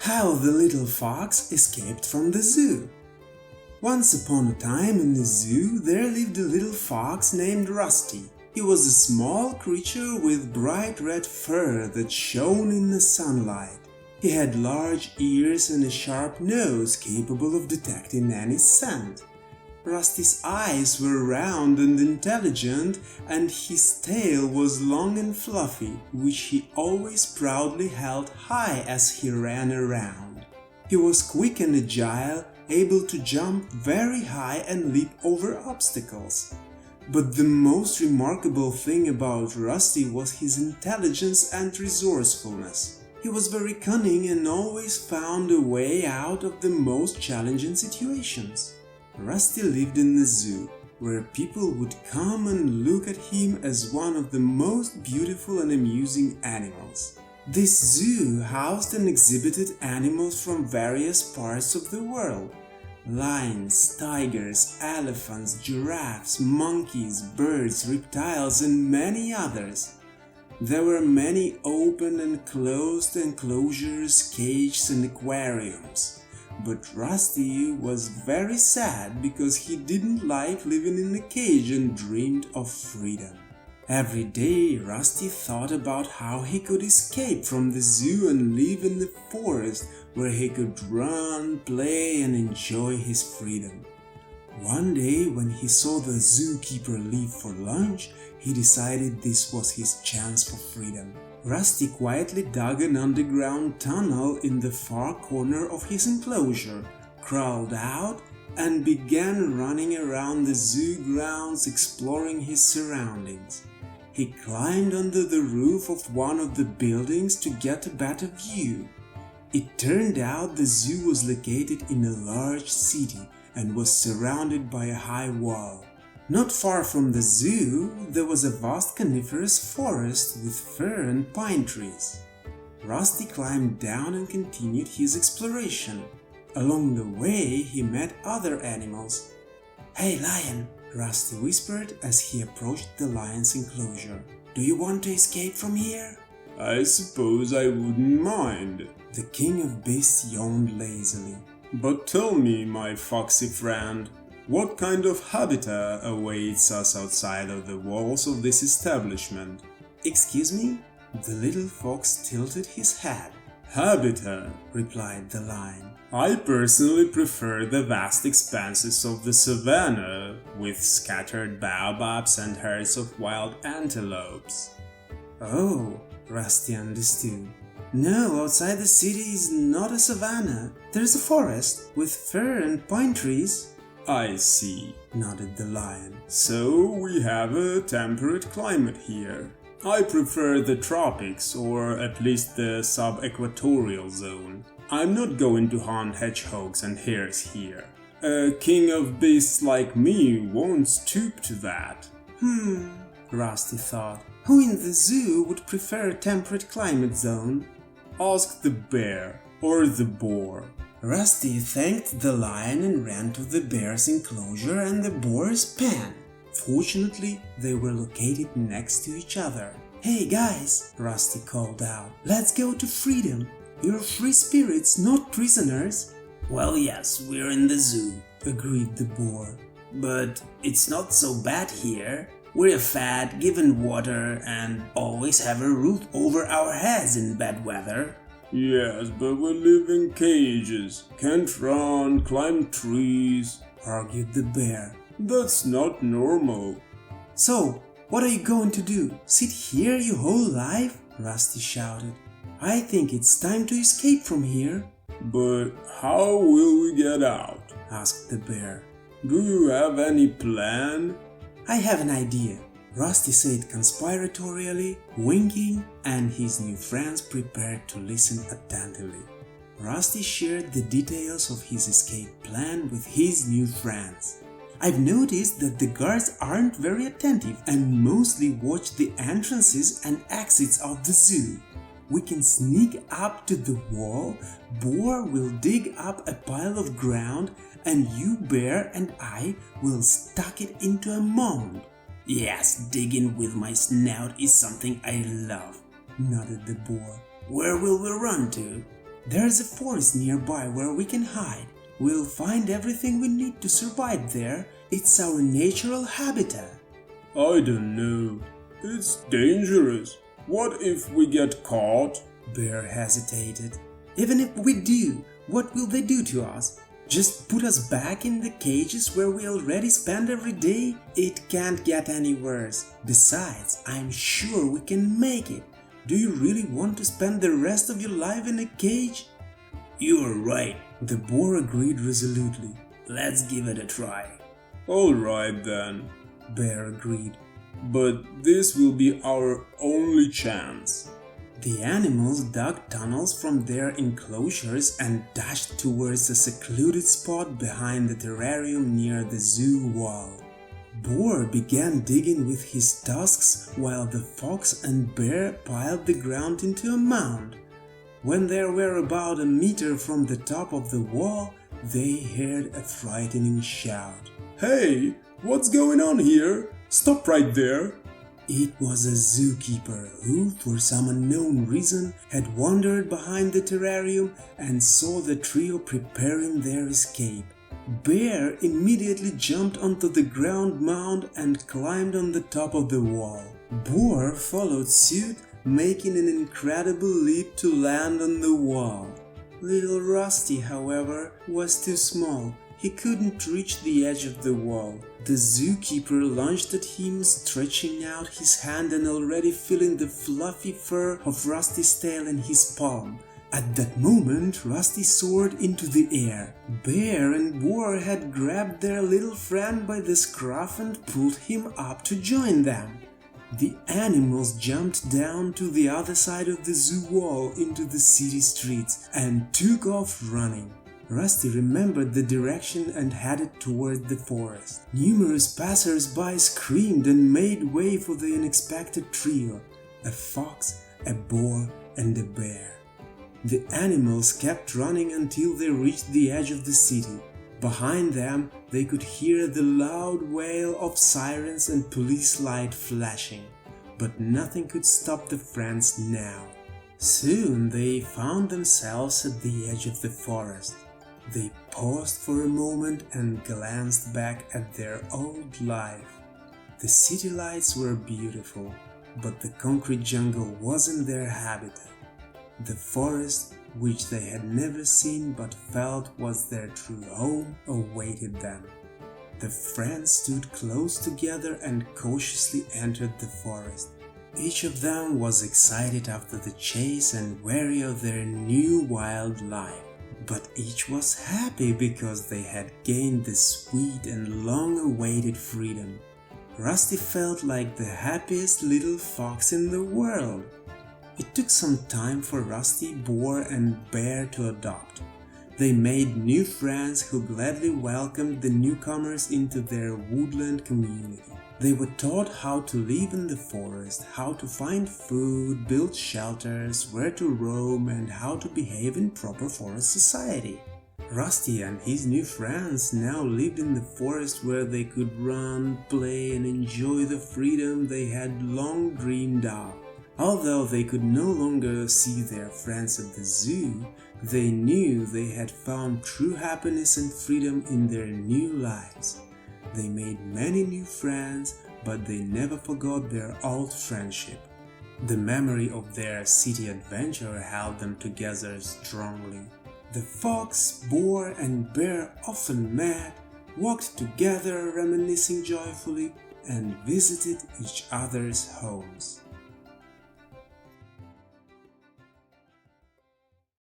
How the Little Fox Escaped from the Zoo. Once upon a time in the zoo there lived a little fox named Rusty. He was a small creature with bright red fur that shone in the sunlight. He had large ears and a sharp nose capable of detecting any scent. Rusty's eyes were round and intelligent, and his tail was long and fluffy, which he always proudly held high as he ran around. He was quick and agile, able to jump very high and leap over obstacles. But the most remarkable thing about Rusty was his intelligence and resourcefulness. He was very cunning and always found a way out of the most challenging situations. Rusty lived in the zoo, where people would come and look at him as one of the most beautiful and amusing animals. This zoo housed and exhibited animals from various parts of the world. Lions, tigers, elephants, giraffes, monkeys, birds, reptiles, and many others. There were many open and closed enclosures, cages, and aquariums. But Rusty was very sad because he didn't like living in a cage and dreamed of freedom. Every day Rusty thought about how he could escape from the zoo and live in the forest where he could run, play, and enjoy his freedom. One day when he saw the zookeeper leave for lunch, he decided this was his chance for freedom. Rusty quietly dug an underground tunnel in the far corner of his enclosure, crawled out, and began running around the zoo grounds exploring his surroundings. He climbed under the roof of one of the buildings to get a better view. It turned out the zoo was located in a large city and was surrounded by a high wall. Not far from the zoo, there was a vast coniferous forest with fir and pine trees. Rusty climbed down and continued his exploration. Along the way, he met other animals. "Hey, lion!" Rusty whispered as he approached the lion's enclosure. "Do you want to escape from here?" "I suppose I wouldn't mind." The king of beasts yawned lazily. "But tell me, my foxy friend, what kind of habitat awaits us outside of the walls of this establishment?" "Excuse me?" The little fox tilted his head. "Habitat," replied the lion. "I personally prefer the vast expanses of the savannah, with scattered baobabs and herds of wild antelopes." "Oh," Rusty understood. "No, outside the city is not a savannah. There's a forest with fir and pine trees." "I see," nodded the lion. "So we have a temperate climate here. I prefer the tropics, or at least the sub-equatorial zone. I'm not going to hunt hedgehogs and hares here. A king of beasts like me won't stoop to that." Rusty thought. Who in the zoo would prefer a temperate climate zone? "Ask the bear or the boar." Rusty thanked the lion and ran to the bear's enclosure and the boar's pen. Fortunately, they were located next to each other. "Hey guys," Rusty called out, "let's go to freedom. You're free spirits, not prisoners." "Well, yes, we're in the zoo," agreed the boar. "but it's not so bad here. We're fed, given water, and always have a roof over our heads in bad weather." "Yes, but we live in cages, can't run, climb trees," argued the bear. "That's not normal." "So, what are you going to do? Sit here your whole life?" Rusty shouted. "I think it's time to escape from here." "But how will we get out?" asked the bear. "Do you have any plan?" "I have an idea," Rusty said conspiratorially, winking, and his new friends prepared to listen attentively. Rusty shared the details of his escape plan with his new friends. "I've noticed that the guards aren't very attentive and mostly watch the entrances and exits of the zoo. We can sneak up to the wall, Boar will dig up a pile of ground, and you, Bear, and I will stuck it into a mound." "Yes, digging with my snout is something I love," nodded the Boar. "Where will we run to?" There's a forest nearby where we can hide. We'll find everything we need to survive there. It's our natural habitat. I don't know. It's dangerous. What if we get caught? Bear hesitated. Even if we do, what will they do to us? Just put us back in the cages where we already spend every day? It can't get any worse. Besides, I'm sure we can make it. Do you really want to spend the rest of your life in a cage? You're right, the boar agreed resolutely. let's give it a try. Alright then, Bear agreed. but this will be our only chance. The animals dug tunnels from their enclosures and dashed towards a secluded spot behind the terrarium near the zoo wall. Boar began digging with his tusks while the fox and bear piled the ground into a mound. When they were about a meter from the top of the wall, they heard a frightening shout. Hey, what's going on here? Stop right there! It was a zookeeper who, for some unknown reason, had wandered behind the terrarium and saw the trio preparing their escape. Bear immediately jumped onto the ground mound and climbed on the top of the wall. Boar followed suit, making an incredible leap to land on the wall. Little Rusty, however, was too small. He couldn't reach the edge of the wall. The zookeeper lunged at him, stretching out his hand and already feeling the fluffy fur of Rusty's tail in his palm. At that moment, Rusty soared into the air. Bear and Boar had grabbed their little friend by the scruff and pulled him up to join them. The animals jumped down to the other side of the zoo wall into the city streets and took off running. Rusty remembered the direction and headed toward the forest. Numerous passers-by screamed and made way for the unexpected trio: a fox, a boar, and a bear. The animals kept running until they reached the edge of the city. Behind them, they could hear the loud wail of sirens and police lights flashing, but nothing could stop the friends now. Soon they found themselves at the edge of the forest. They paused for a moment and glanced back at their old life. The city lights were beautiful, but the concrete jungle wasn't their habitat. The forest, which they had never seen but felt was their true home, awaited them. The friends stood close together and cautiously entered the forest. Each of them was excited after the chase and wary of their new wild life. But each was happy because they had gained the sweet and long-awaited freedom. Rusty felt like the happiest little fox in the world. It took some time for Rusty, Boar, and Bear to adopt. They made new friends who gladly welcomed the newcomers into their woodland community. They were taught how to live in the forest, how to find food, build shelters, where to roam, and how to behave in proper forest society. Rusty and his new friends now lived in the forest where they could run, play, and enjoy the freedom they had long dreamed of. Although they could no longer see their friends at the zoo, they knew they had found true happiness and freedom in their new lives. They made many new friends, but they never forgot their old friendship. The memory of their city adventure held them together strongly. The fox, boar, and bear often met, walked together reminiscing joyfully, and visited each other's homes.